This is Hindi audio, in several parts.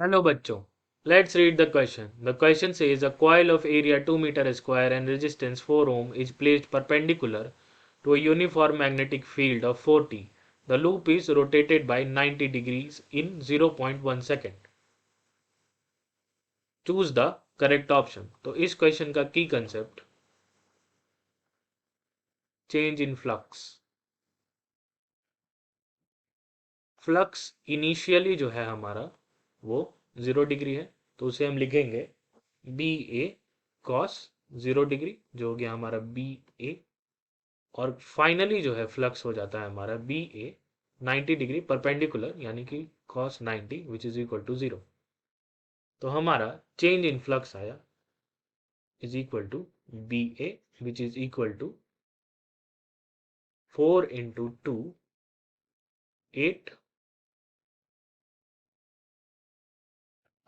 Hello bachcho. Let's read the question. The question says a coil of area 2 meter square and resistance 4 ohm is placed perpendicular to a uniform magnetic field of 4T. The loop is rotated by 90 degrees in 0.1 second. Choose the correct option. तो इस क्वेश्चन का की concept change in flux. Flux initially जो है हमारा वो 0 डिग्री है, तो उसे हम लिखेंगे बी ए कॉस 0 डिग्री, जो हो गया हमारा बी ए. और फाइनली जो है फ्लक्स हो जाता है हमारा बी ए 90 डिग्री परपेंडिकुलर, यानी कि cos 90 which is equal to 0. तो हमारा चेंज इन फ्लक्स आया is equal to B A which is equal to 4 into 2 8.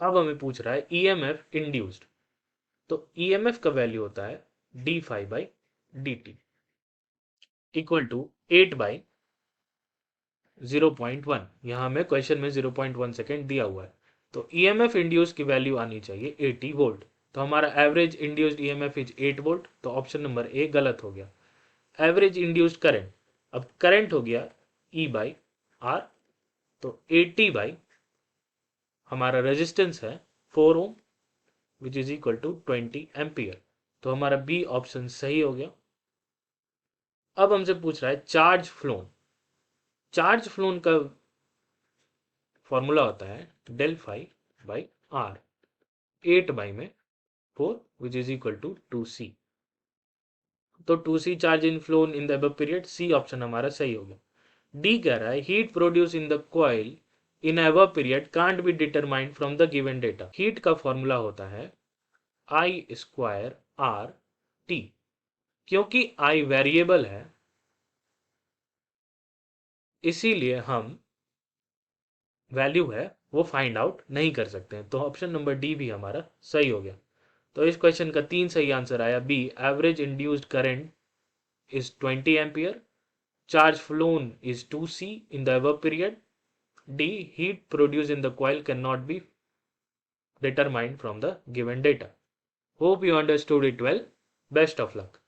अब हमें पूछ रहा है ईएमएफ इंड्यूस्ड. तो ईएमएफ का वैल्यू होता है d phi by d t equal to 8 by 0.1. यहाँ हमें क्वेश्चन में 0.1 सेकेंड दिया हुआ है. तो ईएमएफ इंड्यूस की वैल्यू आनी चाहिए 80 वोल्ट. तो हमारा average induced EMF is 8 volt. तो ऑप्शन नंबर ए गलत हो गया. एवरेज इंड्यूस्ड करंट, अब करंट हो गया ई बाई आर. तो 80 बाई हमारा रेजिस्टेंस है 4 ohm which is equal to 20 ampere. तो हमारा बी ऑप्शन सही हो गया. अब हमसे पूछ रहा है चार्ज फ्लोन. चार्ज फ्लोन का फॉर्मूला होता है del phi by R. 8 by में 4 which is equal to 2c. तो 2c charge in flown in the above period. C option हमारा सही हो गया. डी कह रहा है heat produce in the coil in above period can't be determined from the given data. Heat का फॉर्मूला होता है आई स्क्वायर आर टी. क्योंकि आई वेरिएबल है इसीलिए हम वैल्यू है वो फाइंड आउट नहीं कर सकते हैं. तो ऑप्शन नंबर डी भी हमारा सही हो गया. तो इस क्वेश्चन का 3 सही आंसर आया. B average induced current is 20 ampere. Charge flown is 2c in the above period. D heat produced in the coil cannot be determined from the given data. Hope you understood it well. Best of luck.